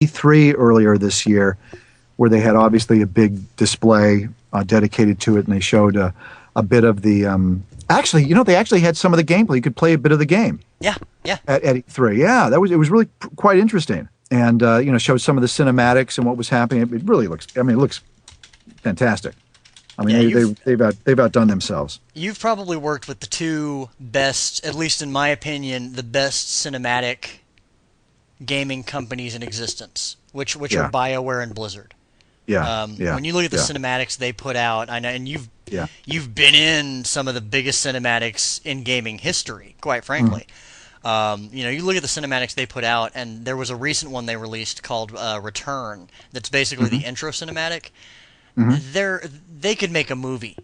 E3 earlier this year, where they had obviously a big display dedicated to it, and they showed a bit of the. Actually, they actually had some of the gameplay. You could play a bit of the game. Yeah. At E3, yeah, it was really quite interesting, and showed some of the cinematics and what was happening. It really looks. I mean, it looks fantastic. I mean, they've outdone themselves. You've probably worked with the two best, at least in my opinion, the best cinematic gaming companies in existence, which are BioWare and Blizzard. Yeah. When you look at the cinematics they put out, I know, and you've been in some of the biggest cinematics in gaming history, quite frankly. You look at the cinematics they put out, and there was a recent one they released called Return. That's basically the intro cinematic. They could make a movie.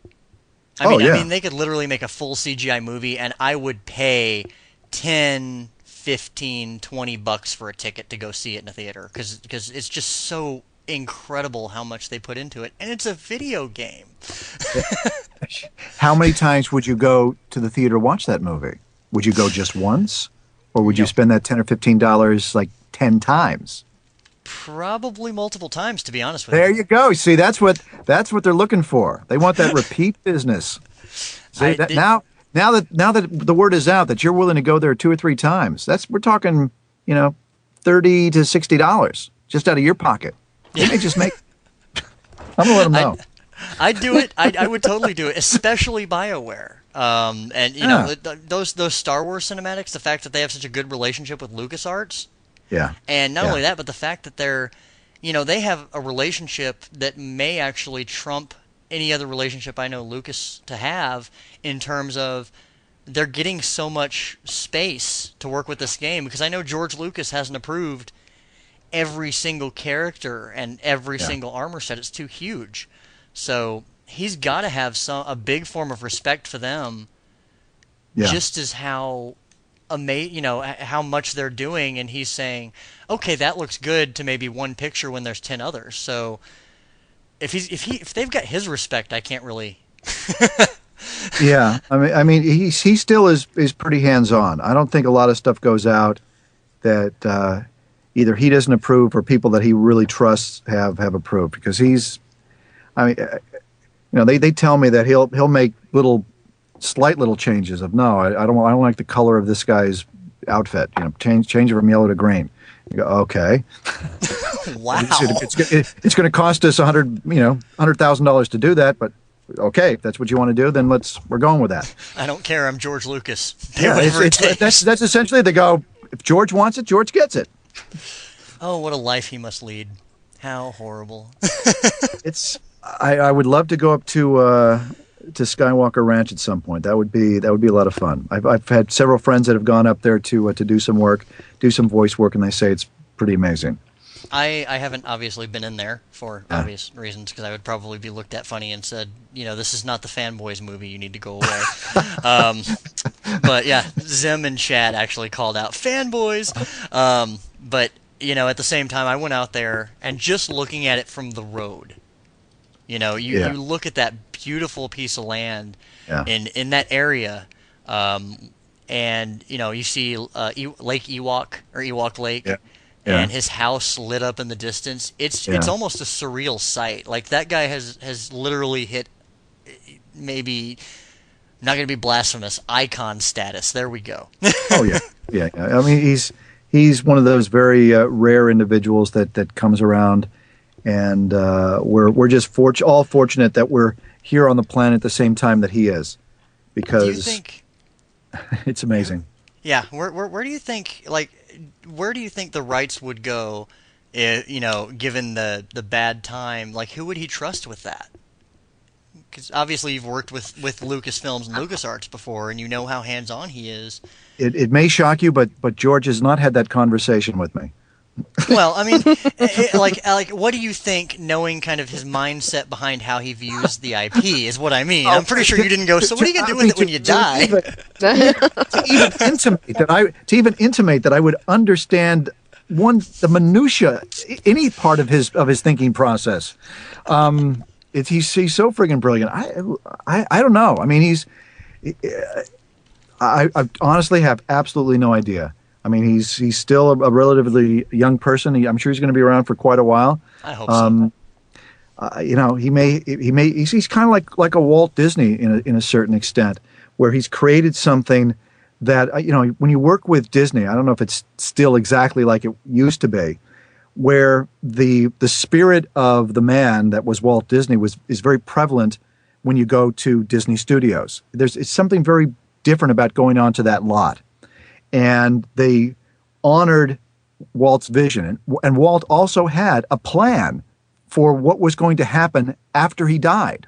I mean, they could literally make a full CGI movie, and I would pay $10, $15, $20 for a ticket to go see it in a theater, because it's just so incredible how much they put into it, and it's a video game. How many times would you go to the theater to watch that movie? Would you go just once, or would you spend that $10 or $15 like 10 times? Probably multiple times, to be honest with you. There you go. See, that's what they're looking for. They want that repeat business. See, now that the word is out that you're willing to go there 2 or 3 times, we're talking, $30 to $60 just out of your pocket. They may just make. I'm gonna let them know. I'd do it. I would totally do it, especially BioWare. Those Star Wars cinematics, the fact that they have such a good relationship with LucasArts. Yeah. And not only that, but the fact that they have a relationship that may actually trump any other relationship I know Lucas to have, in terms of they're getting so much space to work with this game, because I know George Lucas hasn't approved every single character and every single armor set. It's too huge. So he's got to have a big form of respect for them, just as how much they're doing, and he's saying, okay, that looks good to maybe one picture when there's 10 others. So if they've got his respect, I can't really. Yeah, I mean, he still is pretty hands-on. I don't think a lot of stuff goes out that either he doesn't approve or people that he really trusts have approved, because they tell me that he'll make slight little changes of, no, I don't like the color of this guy's outfit. Change it from yellow to green. You go, okay. Wow. It's going to cost us $100,000 to do that, but okay, if that's what you want to do, then we're going with that. I don't care. I'm George Lucas. That's essentially they go. If George wants it, George gets it. Oh, what a life he must lead! How horrible. I would love to go up to Skywalker Ranch at some point. That would be a lot of fun. I've had several friends that have gone up there to do some work, do some voice work, and they say it's pretty amazing. I haven't obviously been in there for obvious reasons, because I would probably be looked at funny and said, this is not the Fanboys movie, you need to go away. But yeah, Zim and Chad actually called out Fanboys. But at the same time, I went out there, and just looking at it from the road, you look at that beautiful piece of land in that area, and you see Lake Ewok, or Ewok Lake. Yeah. And his house lit up in the distance. It's almost a surreal sight. Like, that guy has literally hit, maybe, not going to be blasphemous, icon status. There we go. Oh yeah. I mean, he's one of those very rare individuals that comes around, and we're just all fortunate that we're here on the planet at the same time that he is, because do you think, it's amazing. Yeah. Where do you think, where do you think the rights would go, given the bad time? Like, who would he trust with that? Because obviously you've worked with Lucasfilms and LucasArts before, and you know how hands-on he is. It may shock you, but George has not had that conversation with me. Well, I mean, what do you think, knowing kind of his mindset behind how he views the IP, is what I mean. I'm pretty sure you didn't go, so what are you going to do with it when you die? To even intimate that I would understand the minutia, any part of his thinking process. He's so friggin' brilliant. I don't know. I mean, I honestly have absolutely no idea. I mean, he's still a relatively young person. I'm sure he's going to be around for quite a while. I hope so. He's kind of like a Walt Disney in a certain extent, where he's created something that, when you work with Disney, I don't know if it's still exactly like it used to be, where the spirit of the man that was Walt Disney is very prevalent when you go to Disney Studios. It's something very different about going onto that lot. And they honored Walt's vision. And Walt also had a plan for what was going to happen after he died.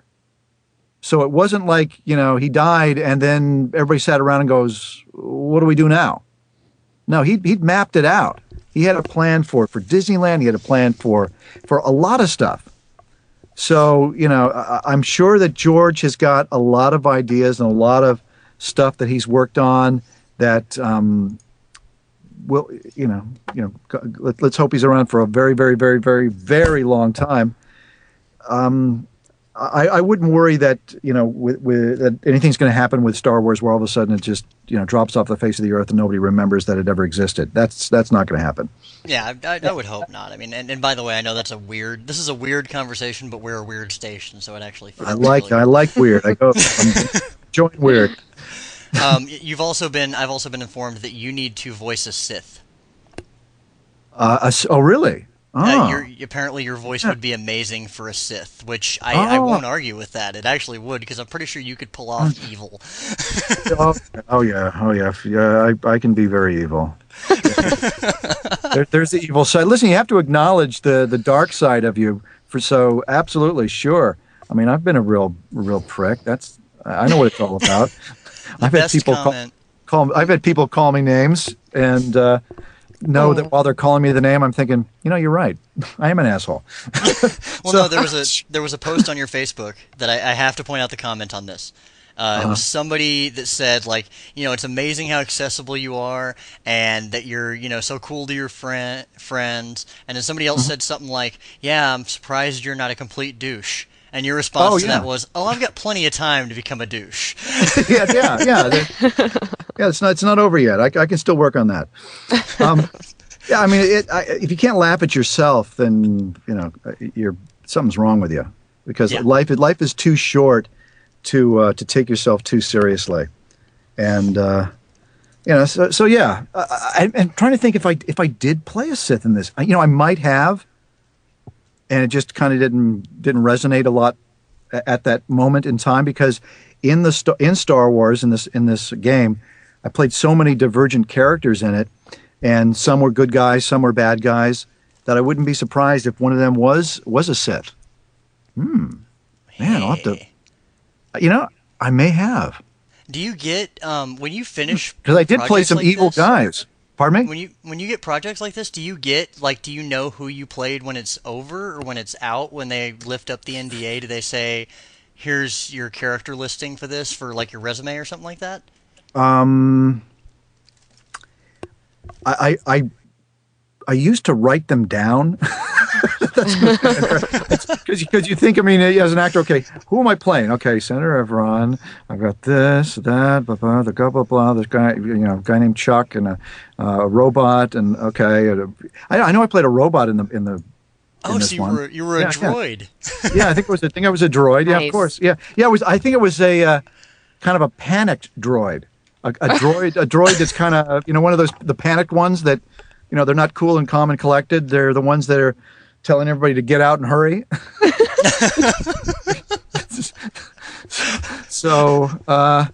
So it wasn't like, he died and then everybody sat around and goes, what do we do now? No, he'd mapped it out. He had a plan for Disneyland. He had a plan for a lot of stuff. So, I'm sure that George has got a lot of ideas and a lot of stuff that he's worked on that let's hope he's around for a very, very, very, very, very long time. I wouldn't worry that that anything's going to happen with Star Wars where all of a sudden it just drops off the face of the earth and nobody remembers that it ever existed. That's not going to happen. Yeah, I would hope not. I mean, and by the way, I know this is a weird conversation, but we're a weird station, so it actually feels I like weird. I'm enjoying weird. I've also been informed that you need to voice a Sith. Oh, really? Oh. Apparently your voice would be amazing for a Sith, which I won't argue with that. It actually would, because I'm pretty sure you could pull off evil. Oh yeah. I can be very evil. There's the evil side. Listen, you have to acknowledge the dark side of you. Absolutely, sure. I mean, I've been a real prick. I know what it's all about. I've had people call me names and know that while they're calling me the name, I'm thinking, you're right. I am an asshole. Well, no, there was a post on your Facebook that I have to point out the comment on this. It was somebody that said, like, it's amazing how accessible you are and that you're, so cool to your friends. And then somebody else said something like, yeah, I'm surprised you're not a complete douche. And your response to that was, I've got plenty of time to become a douche. Yeah. It's not over yet. I can still work on that. I mean, if you can't laugh at yourself, then something's wrong with you, because life is too short to take yourself too seriously. And so yeah. I'm trying to think if I did play a Sith in this. I might have. And it just kind of didn't resonate a lot at that moment in time, because in Star Wars in this game, I played so many divergent characters in it, and some were good guys, some were bad guys, that I wouldn't be surprised if one of them was a Sith. Man, I'll have to. I may have. Do you get when you finish? Because I did play some evil guys. Pardon me? When you get projects like this, do you know who you played when it's over or when it's out? When they lift up the NDA, do they say, "Here's your character listing for this," for like your resume or something like that? I used to write them down. Because you think, as an actor, okay, who am I playing? Okay, Senator Everon. I've got this, that, blah, blah, the blah, blah, blah. This guy, guy named Chuck, and a robot, and okay. I know I played a robot in the. Oh, so you were a droid. Yeah, I think I was a droid. Yeah, Nice. Of course. Yeah. I think it was a kind of a panicked droid. A droid that's kind of one of those the panicked ones that they're not cool and calm and collected. They're the ones that are telling everybody to get out and hurry. So I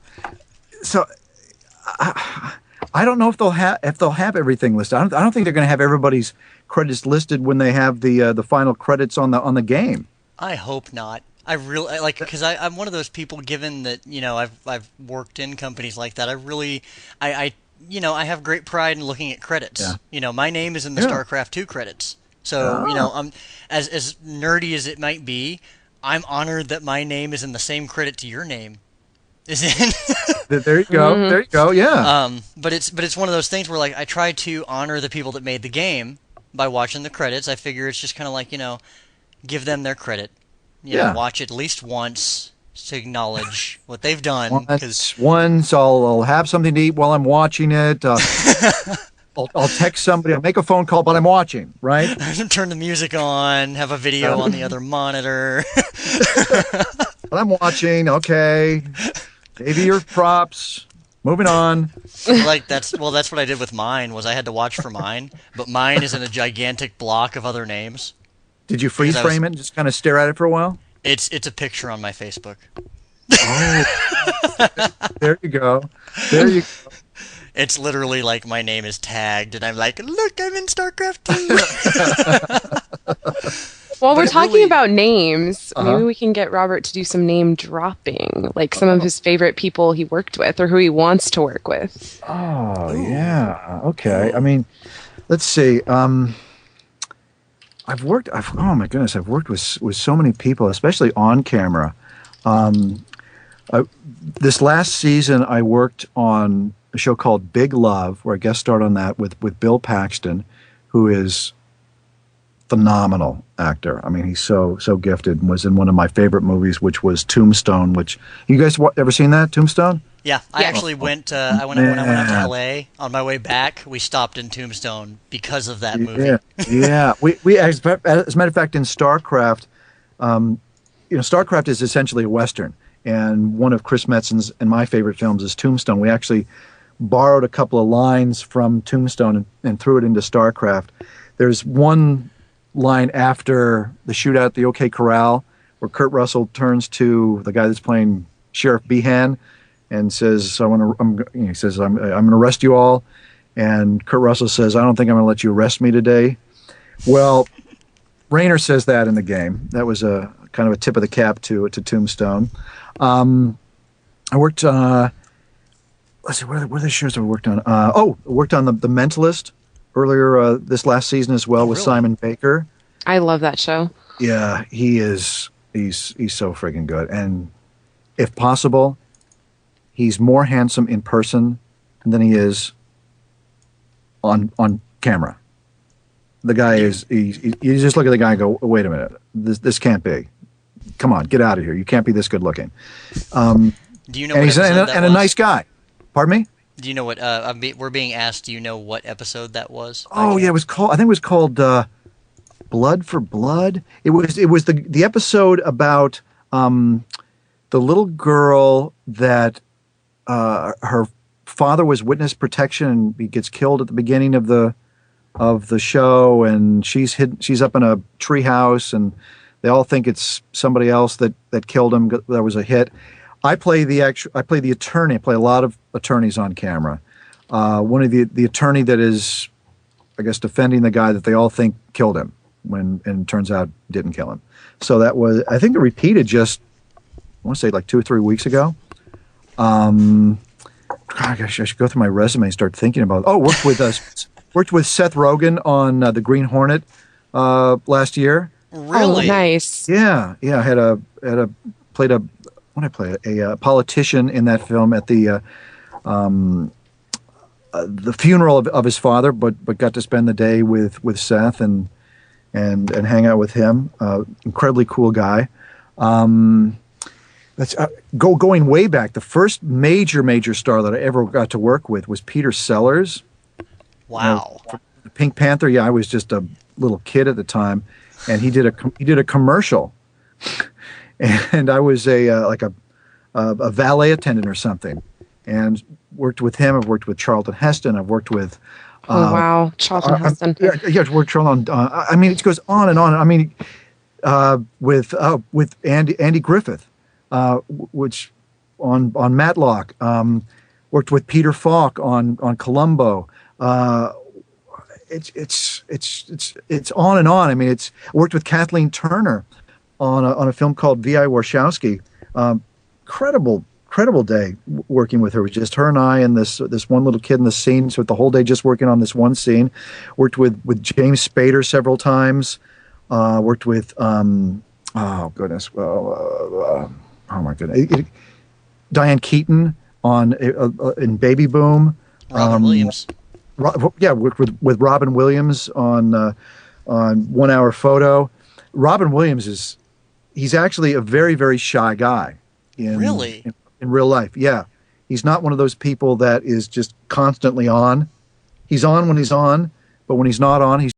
don't know if they'll have everything listed. I don't think they're going to have everybody's credits listed when they have the final credits on the game. I hope not. I really because I'm one of those people. Given that I've worked in companies like that, I have great pride in looking at credits. Yeah. My name is in the StarCraft 2 credits. So, as nerdy as it might be, I'm honored that my name is in the same credit to your name is in. There you go. Mm-hmm. There you go. Yeah. But it's one of those things where I try to honor the people that made the game by watching the credits. I figure it's just kind of like, give them their credit. Watch it at least once to acknowledge what they've done. Once I'll have something to eat while I'm watching it. I'll text somebody. I'll make a phone call, but I'm watching. Right. Turn the music on. Have a video on the other monitor. But I'm watching. Okay. Maybe your props. Moving on. That's what I did with mine. Was I had to watch for mine, but mine is in a gigantic block of other names. Did you freeze frame it and just kind of stare at it for a while? It's a picture on my Facebook. Oh, there you go. There you go. It's literally like my name is tagged, and I'm like, look, I'm in Starcraft 2. Well, we're talking about names. Maybe we can get Robert to do some name dropping, like some of his favorite people he worked with or who he wants to work with. Oh, yeah. Okay. I mean, let's see. Oh my goodness, I've worked with so many people, especially on camera. This last season, I worked on a show called Big Love, where I guest starred on that with Bill Paxton, who is phenomenal actor. I mean, he's so gifted, and was in one of my favorite movies, which was Tombstone. Which you guys ever seen that Tombstone? Yeah, I actually went. When I went out to LA on my way back, we stopped in Tombstone because of that movie. Yeah. We as a matter of fact, in Starcraft, Starcraft is essentially a Western, and one of Chris Metzen's and my favorite films is Tombstone. We actually borrowed a couple of lines from Tombstone and threw it into Starcraft. There's one line after the shootout at the OK Corral where Kurt Russell turns to the guy that's playing Sheriff Behan and says, I'm going to arrest you all. And Kurt Russell says, I don't think I'm going to let you arrest me today. Well, Raynor says that in the game. That was a kind of a tip of the cap to Tombstone. I worked, let's see, what are the shows I worked on? I worked on The Mentalist earlier this last season as well with Simon Baker. I love that show. Yeah, he's so friggin' good. And if possible, he's more handsome in person than he is on camera. The guy is, you just look at the guy and go, wait a minute, this can't be. Come on, get out of here. You can't be this good looking. Do you know what episode that was? And a nice guy. Pardon me? Do you know what, we're being asked, do you know what episode that was? Oh, yeah, I think it was called Blood for Blood. It was the episode about the little girl that her father was witness protection and he gets killed at the beginning of the show, and she's up in a treehouse and they all think it's somebody else that killed him. That was a hit. I play the attorney. I play a lot of attorneys on camera. One of the attorney that is, I guess, defending the guy that they all think killed him, and it turns out didn't kill him. So that was, I think, it repeated just, I want to say like 2 or 3 weeks ago. Gosh, I should go through my resume and start thinking about. Worked with Seth Rogen on The Green Hornet last year. Really? Oh, nice. Yeah. I played a politician in that film at the funeral of his father, but got to spend the day with Seth and hang out with him. Incredibly cool guy. That's going way back. The first major star that I ever got to work with was Peter Sellers. Wow. The Pink Panther. Yeah, I was just a little kid at the time, and he did a commercial, and I was a valet attendant or something, and worked with him. I've worked with Charlton Heston. I've worked with. Wow, Charlton Heston. Yeah, I've worked Charlton. I mean, it goes on and on. I mean, with Andy Griffith, which on Matlock. Worked with Peter Falk on Columbo. It's on and on. I mean, worked with Kathleen Turner on a film called V.I. Warshawski. Incredible day working with her. It was just her and I and this one little kid in the scene. So the whole day just working on this one scene. Worked with James Spader several times. Worked with oh my goodness, Diane Keaton in Baby Boom. Robin Williams. With Robin Williams on 1 Hour Photo. Robin Williams he's actually a very, very shy guy. In real life. Yeah. He's not one of those people that is just constantly on. he's on when he's on, but when he's not on, he's